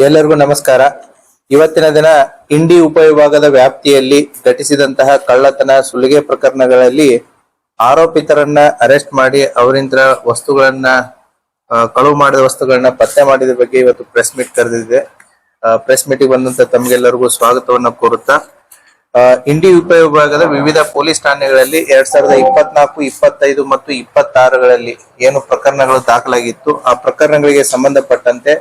ಎಲ್ಲರಿಗೂ ನಮಸ್ಕಾರ. ಇವತ್ತಿನ ದಿನ ಇಂಡಿ ಉಪವಿಭಾಗದ ವ್ಯಾಪ್ತಿಯಲ್ಲಿ ಘಟಿಸಿದಂತಹ ಕಳ್ಳತನ ಸುಲಿಗೆ ಪ್ರಕರಣಗಳಲ್ಲಿ ಆರೋಪಿತರನ್ನ ಅರೆಸ್ಟ್ ಮಾಡಿ ಅವರಿಂದ ಕಳುವು ಮಾಡಿದ ವಸ್ತುಗಳನ್ನ ಪತ್ತೆ ಮಾಡಿದ ಬಗ್ಗೆ ಇವತ್ತು ಪ್ರೆಸ್ ಮೀಟ್ ಕರೆದಿದೆ. ಪ್ರೆಸ್ ಮೀಟಿಗೆ ಬಂದಂತ ತಮಗೆಲ್ಲರಿಗೂ ಸ್ವಾಗತವನ್ನ ಕೋರುತ್ತಾ, ಇಂಡಿ ಉಪವಿಭಾಗದ ವಿವಿಧ ಪೊಲೀಸ್ ಠಾಣೆಗಳಲ್ಲಿ 2024, 25 ಮತ್ತು 26ಗಳಲ್ಲಿ ಏನು ಪ್ರಕರಣಗಳು ದಾಖಲಾಗಿತ್ತು, ಆ ಪ್ರಕರಣಗಳಿಗೆ ಸಂಬಂಧಪಟ್ಟಂತೆ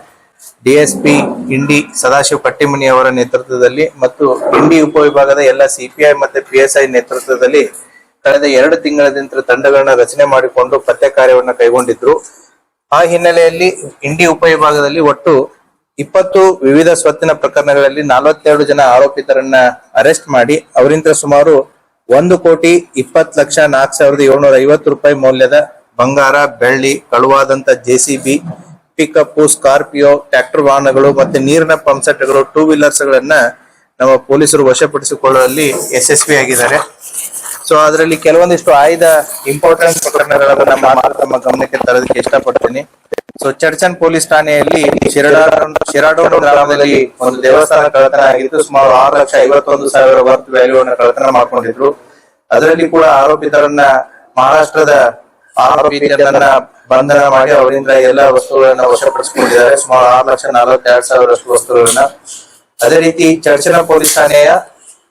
ಡಿಎಸ್ಪಿ ಇಂಡಿ ಸದಾಶಿವ ಕಟ್ಟಿಮನಿ ಅವರ ನೇತೃತ್ವದಲ್ಲಿ ಮತ್ತು ಇಂಡಿ ಉಪವಿಭಾಗದ ಎಲ್ಲ ಸಿಪಿಐ ಮತ್ತು PSI ನೇತೃತ್ವದಲ್ಲಿ ಕಳೆದ 2 ತಿಂಗಳಿಂದ ತಂಡಗಳನ್ನ ರಚನೆ ಮಾಡಿಕೊಂಡು ಪತ್ತೆ ಕಾರ್ಯವನ್ನು ಕೈಗೊಂಡಿದ್ರು. ಆ ಹಿನ್ನೆಲೆಯಲ್ಲಿ ಇಂಡಿ ಉಪವಿಭಾಗದಲ್ಲಿ ಒಟ್ಟು 20 ವಿವಿಧ ಸ್ವತ್ತಿನ ಪ್ರಕರಣಗಳಲ್ಲಿ 42 ಜನ ಆರೋಪಿತರನ್ನ ಅರೆಸ್ಟ್ ಮಾಡಿ ಅವರಿಂದ ಸುಮಾರು 1,20,04,750 ರೂಪಾಯಿ ಮೌಲ್ಯದ ಬಂಗಾರ, ಬೆಳ್ಳಿ, ಕಳುವಾದಂತ JCB, ಪಿಕಪ್, ಸ್ಕಾರ್ಪಿಯೋ, ಟ್ರ್ಯಾಕ್ಟರ್ ವಾಹನಗಳು ಮತ್ತೆ ನೀರಿನ ಪಂಪ್ ಸೆಟ್ಗಳು, 2 ವೀಲರ್ಸ್ ಗಳನ್ನ ನಮ್ಮ ಪೊಲೀಸರು ವಶಪಡಿಸಿಕೊಳ್ಳುವಲ್ಲಿ ಯಶಸ್ವಿಯಾಗಿದ್ದಾರೆ. ಸೊ ಅದರಲ್ಲಿ ಕೆಲವೊಂದಿಷ್ಟು ಆಯ್ದ ಇಂಪಾರ್ಟೆಂಟ್ ಪ್ರಕರಣಗಳನ್ನು ನಮ್ಮ ಗಮನಕ್ಕೆ ತರೋದಕ್ಕೆ ಇಷ್ಟಪಡ್ತೀನಿ. ಸೊ ಚರ್ಚನ್ ಪೊಲೀಸ್ ಠಾಣೆಯಲ್ಲಿ ಶಿರಾಡೋಣ ಗ್ರಾಮದಲ್ಲಿ ಒಂದು ದೇವಸ್ಥಾನ ಕಳ್ಳತನ ಆಗಿದ್ದು ಸುಮಾರು 6,51,000 ವರ್ತ್ ವ್ಯಾಲ್ಯೂವನ್ನು ಕಳ್ಳತನ ಮಾಡ್ಕೊಂಡಿದ್ರು. ಅದರಲ್ಲಿ ಕೂಡ ಆರೋಪಿತರನ್ನ ಮಹಾರಾಷ್ಟ್ರದ ಆರೋಪಿತರನ್ನ ಬಂಧನ ಮಾಡಿ ಅವರಿಂದ ಎಲ್ಲ ವಸ್ತುಗಳನ್ನ ವಶಪಡಿಸಿಕೊಂಡಿದ್ದಾರೆ, ಸುಮಾರು 6,42,000 ವಸ್ತುಗಳನ್ನ. ಅದೇ ರೀತಿ ಚರ್ಚನ ಪೊಲೀಸ್ ಠಾಣೆಯ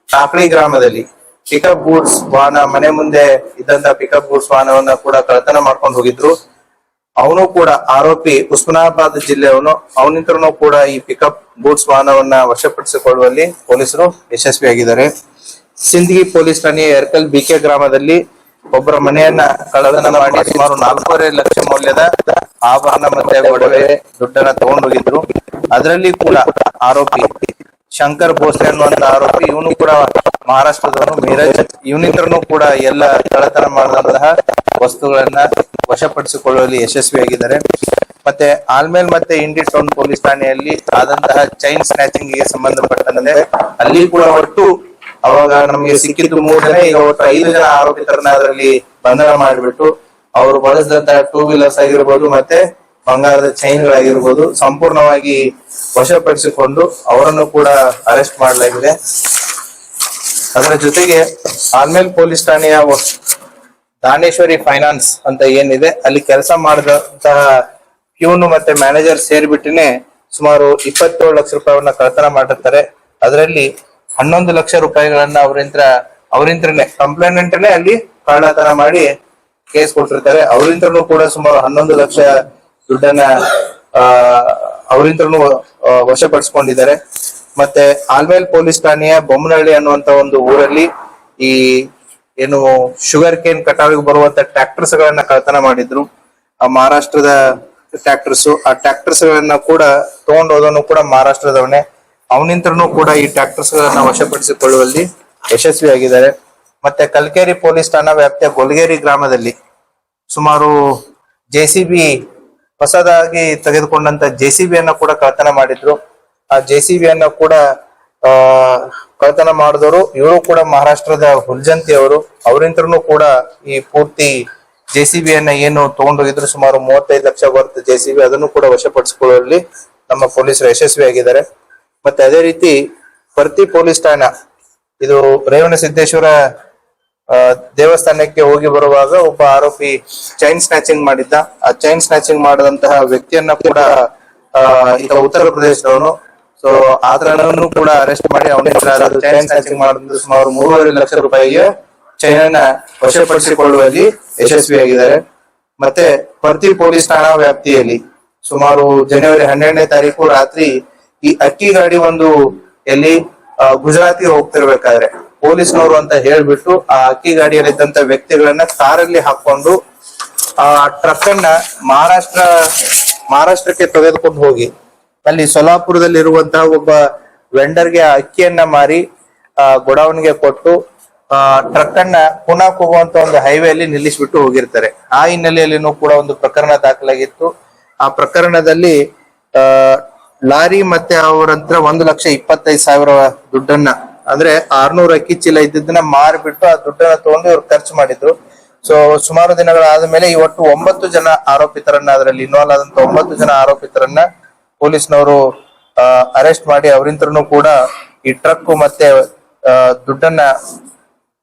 ಟಾಕ್ಳಿ ಗ್ರಾಮದಲ್ಲಿ ಪಿಕಪ್ ಗೂಡ್ಸ್ ವಾಹನ, ಮನೆ ಮುಂದೆ ಇದ್ದಂತ ಪಿಕಪ್ ಗೂಡ್ಸ್ ವಾಹನವನ್ನ ಕೂಡ ಕಳ್ಳತನ ಮಾಡ್ಕೊಂಡು ಹೋಗಿದ್ರು. ಅವನು ಕೂಡ ಆರೋಪಿ ಉಸ್ಮಾನಾಬಾದ್ ಜಿಲ್ಲೆಯವನು. ಅವನಿಂದನೂ ಕೂಡ ಈ ಪಿಕಪ್ ಗೂಡ್ಸ್ ವಾಹನವನ್ನ ವಶಪಡಿಸಿಕೊಳ್ಳುವಲ್ಲಿ ಪೊಲೀಸರು ಯಶಸ್ವಿಯಾಗಿದ್ದಾರೆ. ಸಿಂದಗಿ ಪೊಲೀಸ್ ಠಾಣೆಯ ಎರ್ಕಲ್ BK ಗ್ರಾಮದಲ್ಲಿ ಒಬ್ಬರ ಮನೆಯನ್ನ ಕಳ್ಳತನ ಮಾಡಿ ಸುಮಾರು 4.5 ಲಕ್ಷ ಮೌಲ್ಯದ ಆಭರಣ ಮತ್ತೆ ಒಡವೆ ದುಡ್ಡನ್ನ ತಗೊಂಡೋಗಿದ್ರು. ಅದರಲ್ಲಿ ಕೂಡ ಆರೋಪಿ ಶಂಕರ್ ಭೋಸ್ಲೆ ಅನ್ನುವಂತ ಆರೋಪಿ, ಇವನು ಕೂಡ ಮಹಾರಾಷ್ಟ್ರದವನು, ಮೀರಜ್. ಇವನಿಂದನೂ ಕೂಡ ಎಲ್ಲ ಕಳ್ಳತನ ಮಾಡಿದಂತಹ ವಸ್ತುಗಳನ್ನ ವಶಪಡಿಸಿಕೊಳ್ಳುವಲ್ಲಿ ಯಶಸ್ವಿಯಾಗಿದ್ದಾರೆ. ಮತ್ತೆ ಆಲ್ಮೇಲ್ ಮತ್ತೆ ಇಂಡಿ ಟೌನ್ ಪೊಲೀಸ್ ಠಾಣೆಯಲ್ಲಿ ಆದಂತಹ ಚೈನ್ ಸ್ನ್ಯಾಚಿಂಗ್ ಗೆ ಸಂಬಂಧಪಟ್ಟಂತೆ ಅಲ್ಲಿ ಕೂಡ ಒಟ್ಟು ಅವಾಗ ನಮಗೆ ಸಿಕ್ಕಿದ್ದು 3 ಜನ, ಈಗ ಒಟ್ಟು 5 ಜನ ಆರೋಪಿತರನ್ನ ಅದರಲ್ಲಿ ಬಂಧನ ಮಾಡಿಬಿಟ್ಟು ಅವರು ಬಳಸಿದಂತಹ 2 ವೀಲರ್ಸ್ ಆಗಿರ್ಬೋದು ಮತ್ತೆ ಬಂಗಾರದ ಚೈನ್ಗಳಾಗಿರ್ಬೋದು ಸಂಪೂರ್ಣವಾಗಿ ವಶಪಡಿಸಿಕೊಂಡು ಅವರನ್ನು ಕೂಡ ಅರೆಸ್ಟ್ ಮಾಡಲಾಗಿದೆ. ಅದರ ಜೊತೆಗೆ ಆಲ್ಮೇಲ್ ಪೊಲೀಸ್ ಠಾಣೆಯ ದಾನೇಶ್ವರಿ ಫೈನಾನ್ಸ್ ಅಂತ ಏನಿದೆ ಅಲ್ಲಿ ಕೆಲಸ ಮಾಡಿದಂತಹ ಪ್ಯೂನ್ ಮತ್ತೆ ಮ್ಯಾನೇಜರ್ ಸೇರಿಬಿಟ್ಟಿನೇ ಸುಮಾರು 27 ಲಕ್ಷ ರೂಪಾಯಿಯನ್ನ ಕಳ್ಳತನ ಮಾಡಿರ್ತಾರೆ. ಅದರಲ್ಲಿ 11 ಲಕ್ಷ ರೂಪಾಯಿಗಳನ್ನ ಅವರಿಂದನೇ ಕಂಪ್ಲೇಂಟ್ನೇ ಅಲ್ಲಿ ಕಳ್ಳತನ ಮಾಡಿ ಕೇಸ್ ಕೊಟ್ಟಿರ್ತಾರೆ. ಅವರಿಂದನೂ ಕೂಡ ಸುಮಾರು 11 ಲಕ್ಷ ದುಡ್ಡನ್ನ ಅವರಿಂದನೂ ವಶಪಡಿಸಿಕೊಂಡಿದ್ದಾರೆ. ಮತ್ತೆ ಆಲ್ಮೇಲ್ ಪೊಲೀಸ್ ಠಾಣೆಯ ಬೊಮ್ಮನಹಳ್ಳಿ ಅನ್ನುವಂತ ಒಂದು ಊರಲ್ಲಿ ಈ ಏನು ಶುಗರ್ ಕೇನ್ ಕಟಾವಿಗೆ ಬರುವಂತ ಟ್ರ್ಯಾಕ್ಟರ್ಸ್ ಗಳನ್ನ ಕಳ್ಳತನ ಮಾಡಿದ್ರು. ಆ ಮಹಾರಾಷ್ಟ್ರದ ಟ್ರ್ಯಾಕ್ಟರ್ಸ್, ಆ ಟ್ರ್ಯಾಕ್ಟರ್ಸ್ ಗಳನ್ನ ಕೂಡ ತಗೊಂಡೋದನು ಕೂಡ ಮಹಾರಾಷ್ಟ್ರದವನೇ. ಅವನಿಂದನೂ ಕೂಡ ಈ ಟ್ರ್ಯಾಕ್ಟರ್ಸ್ ಗಳನ್ನ ವಶಪಡಿಸಿಕೊಳ್ಳುವಲ್ಲಿ ಯಶಸ್ವಿಯಾಗಿದ್ದಾರೆ. ಮತ್ತೆ ಕಲ್ಕೇರಿ ಪೊಲೀಸ್ ಠಾಣಾ ವ್ಯಾಪ್ತಿಯ ಗೊಲ್ಗೇರಿ ಗ್ರಾಮದಲ್ಲಿ ಸುಮಾರು JCB, ಹೊಸದಾಗಿ ತೆಗೆದುಕೊಂಡಂತ JCB ಅನ್ನ ಕೂಡ ಕಳ್ಳತನ ಮಾಡಿದ್ರು. ಆ JCB ಅನ್ನ ಕೂಡ ಕಳ್ಳತನ ಮಾಡಿದವರು ಇವರು ಕೂಡ ಮಹಾರಾಷ್ಟ್ರದ ಹುಲ್ಜಂತಿ ಅವರು. ಅವರಿಂದನೂ ಕೂಡ ಈ ಪೂರ್ತಿ JCB ಅನ್ನ ಏನು ತಗೊಂಡೋಗಿದ್ರು ಸುಮಾರು 35 ಲಕ್ಷ ವರ್ತ್ JCB, ಅದನ್ನು ಕೂಡ ವಶಪಡಿಸಿಕೊಳ್ಳುವಲ್ಲಿ ನಮ್ಮ ಪೊಲೀಸರು ಯಶಸ್ವಿಯಾಗಿದ್ದಾರೆ. ಮತ್ತೆ ಅದೇ ರೀತಿ ಪರ್ತಿ ಪೊಲೀಸ್ ಠಾಣಾ, ಇದು ರೇವಣಸಿದ್ದೇಶ್ವರ ದೇವಸ್ಥಾನಕ್ಕೆ ಹೋಗಿ ಬರುವಾಗ ಒಬ್ಬ ಆರೋಪಿ ಚೈನ್ ಸ್ನ್ಯಾಚಿಂಗ್ ಮಾಡಿದ್ದ. ಆ ಚೈನ್ ಸ್ನ್ಯಾಚಿಂಗ್ ಮಾಡಿದಂತಹ ವ್ಯಕ್ತಿಯನ್ನ ಕೂಡ ಈಗ ಉತ್ತರ ಪ್ರದೇಶದವನು. ಸೊ ಆತನನ್ನು ಕೂಡ ಅರೆಸ್ಟ್ ಮಾಡಿ ಅವನಿಂದ ಚೈನ್ ಸ್ನ್ಯಾಚಿಂಗ್ ಮಾಡಿದ ಸುಮಾರು 3.5 ಲಕ್ಷ ರೂಪಾಯಿಗೆ ಚೈನ್ ಅನ್ನ ವಶಪಡಿಸಿಕೊಳ್ಳುವಲ್ಲಿ ಯಶಸ್ವಿಯಾಗಿದ್ದಾರೆ. ಮತ್ತೆ ಪರ್ತಿ ಪೊಲೀಸ್ ಠಾಣಾ ವ್ಯಾಪ್ತಿಯಲ್ಲಿ ಸುಮಾರು ಜನವರಿ 12ನೇ ತಾರೀಕು ರಾತ್ರಿ ಈ ಅಕ್ಕಿ ಗಾಡಿ ಒಂದು ಎಲ್ಲಿ ಗುಜರಾತಿಗೆ ಹೋಗ್ತಿರ್ಬೇಕಾದ್ರೆ ಪೊಲೀಸ್ನವರು ಅಂತ ಹೇಳ್ಬಿಟ್ಟು ಆ ಅಕ್ಕಿ ಗಾಡಿಯಲ್ಲಿದ್ದಂತ ವ್ಯಕ್ತಿಗಳನ್ನ ಕಾರಲ್ಲಿ ಹಾಕೊಂಡು ಆ ಟ್ರಕ್ ಅನ್ನ ಮಹಾರಾಷ್ಟ್ರಕ್ಕೆ ತೆಗೆದುಕೊಂಡು ಹೋಗಿ ಅಲ್ಲಿ ಸೊಲಾಪುರದಲ್ಲಿ ಇರುವಂತಹ ಒಬ್ಬ ವೆಂಡರ್ಗೆ ಆ ಅಕ್ಕಿಯನ್ನ ಮಾರಿ ಗೋಡೌನ್ಗೆ ಕೊಟ್ಟು ಟ್ರಕ್ ಅನ್ನ ಪುನಃ ಹೋಗುವಂತ ಒಂದು ಹೈವೇಲಿ ನಿಲ್ಲಿಸ್ಬಿಟ್ಟು ಹೋಗಿರ್ತಾರೆ. ಆ ಹಿನ್ನೆಲೆಯಲ್ಲಿನೂ ಕೂಡ ಒಂದು ಪ್ರಕರಣ ದಾಖಲಾಗಿತ್ತು. ಆ ಪ್ರಕರಣದಲ್ಲಿ ಲಾರಿ ಮತ್ತೆ ಅವರಂತ್ರ 1,25,000 ದುಡ್ಡನ್ನ, ಅಂದ್ರೆ 600 ಅಕ್ಕಿ ಚೀಲ ಇದ್ದದನ್ನ ಮಾರಿಬಿಟ್ಟು ಆ ದುಡ್ಡನ್ನ ತಗೊಂಡು ಇವ್ರು ಖರ್ಚು ಮಾಡಿದ್ರು. ಸೊ ಸುಮಾರು ದಿನಗಳಾದ ಮೇಲೆ ಈ ಒಟ್ಟು 9 ಜನ ಆರೋಪಿತರನ್ನ, ಅದರಲ್ಲಿ ಇನ್ವಾಲ್ವ್ ಆದಂತ 9 ಜನ ಆರೋಪಿತರನ್ನ ಪೊಲೀಸ್ನವರು ಅರೆಸ್ಟ್ ಮಾಡಿ ಅವರಿಂತ್ರನು ಕೂಡ ಈ ಟ್ರಕ್ ಮತ್ತೆ ದುಡ್ಡನ್ನ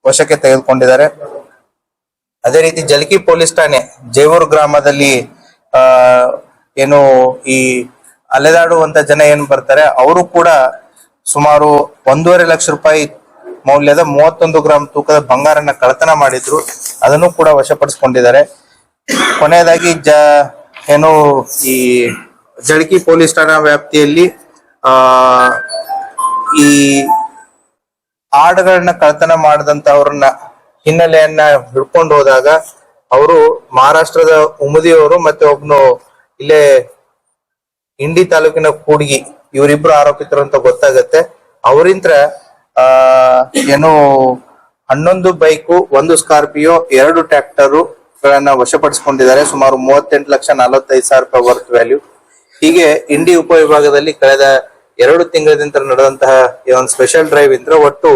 ವಶಕ್ಕೆ ತೆಗೆದುಕೊಂಡಿದ್ದಾರೆ. ಅದೇ ರೀತಿ ಜಲಕಿ ಪೊಲೀಸ್ ಠಾಣೆ ಜೇವೂರು ಗ್ರಾಮದಲ್ಲಿ ಏನು ಈ ಅಲೆದಾಡುವಂತ ಜನ ಏನ್ ಬರ್ತಾರೆ ಅವರು ಕೂಡ ಸುಮಾರು 1.5 ಲಕ್ಷ ರೂಪಾಯಿ ಮೌಲ್ಯದ 31 ಗ್ರಾಂ ತೂಕದ ಬಂಗಾರನ ಕಳ್ಳತನ ಮಾಡಿದ್ರು. ಅದನ್ನು ಕೂಡ ವಶಪಡಿಸಿಕೊಂಡಿದ್ದಾರೆ. ಕೊನೆಯದಾಗಿ ಏನು ಈ ಜಳಕಿ ಪೊಲೀಸ್ ಠಾಣಾ ವ್ಯಾಪ್ತಿಯಲ್ಲಿ ಈ ಆಡುಗಳನ್ನ ಕಳ್ಳತನ ಮಾಡಿದಂತವ್ರನ್ನ ಹಿನ್ನೆಲೆಯನ್ನ ಹಿಡ್ಕೊಂಡು ಹೋದಾಗ ಅವರು ಮಹಾರಾಷ್ಟ್ರದ ಉಮದಿಯವರು ಮತ್ತೆ ಒಬ್ನು ಇಲ್ಲೇ ಇಂಡಿ ತಾಲೂಕಿನ ಕೂಡ್ಗಿ ಇವರಿಬ್ರು ಆರೋಪಿತರು ಅಂತ ಗೊತ್ತಾಗತ್ತೆ. ಅವರಿಂತ್ರ ಏನು 11 ಬೈಕು, 1 ಸ್ಕಾರ್ಪಿಯೋ, 2 ಟ್ರ್ಯಾಕ್ಟರ್ ಗಳನ್ನ ವಶಪಡಿಸಿಕೊಂಡಿದ್ದಾರೆ. ಸುಮಾರು 38,45,000 ರೂಪಾಯಿ ವರ್ತ್ ವ್ಯಾಲ್ಯೂ. ಹೀಗೆ ಇಂಡಿ ಉಪವಿಭಾಗದಲ್ಲಿ ಕಳೆದ 2 ತಿಂಗಳಿಂದ ನಡೆದಂತಹ ಒಂದು ಸ್ಪೆಷಲ್ ಡ್ರೈವ್ ಇಂದ ಒಟ್ಟು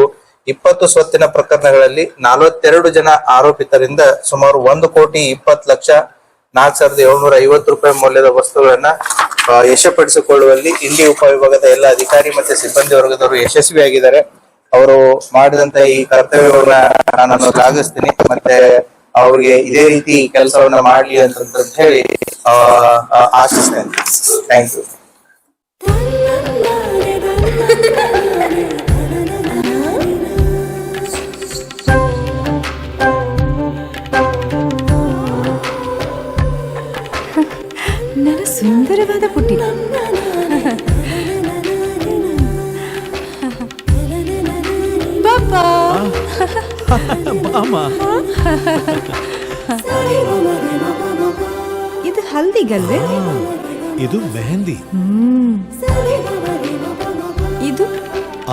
20 ಸ್ವತ್ತಿನ ಪ್ರಕರಣಗಳಲ್ಲಿ 42 ಜನ ಆರೋಪಿತರಿಂದ ಸುಮಾರು 1,20,04,750 ರೂಪಾಯಿ ಮೌಲ್ಯದ ವಸ್ತುಗಳನ್ನ ಯಶಪಡಿಸಿಕೊಳ್ಳುವಲ್ಲಿ ಇಂಡಿ ಉಪವಿಭಾಗದ ಎಲ್ಲ ಅಧಿಕಾರಿ ಮತ್ತೆ ಸಿಬ್ಬಂದಿ ವರ್ಗದವರು ಯಶಸ್ವಿಯಾಗಿದ್ದಾರೆ. ಅವರು ಮಾಡಿದಂತ ಈ ಕರ್ತವ್ಯವನ್ನ ನಾನು ಶ್ಲಾಘಿಸ್ತೀನಿ. ಮತ್ತೆ ಅವ್ರಿಗೆ ಇದೇ ರೀತಿ ಕೆಲಸವನ್ನ ಮಾಡ್ಲಿ ಅಂತ ಹೇಳಿ ಆಶಿಸ್ತೇನೆ. Thank you. ನನ್ನ ಸುಂದರವಾದ ಪುಟ್ಟಿ. ಪಾಪಾ ಇದು ಹಲ್ದಿಗಲ್ವೇ? ಇದು ಮೆಹಂದಿ. ಇದು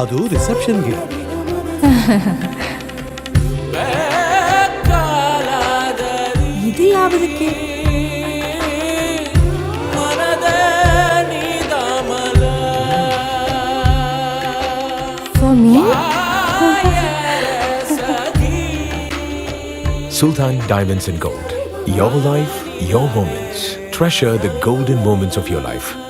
ಅದು ರಿಸೆಪ್ಷನ್ಗೆ. ಇದು ಯಾವುದಕ್ಕೆ? For me? Sultan Diamonds and Gold. Your life, your moments. Treasure the golden moments of your life.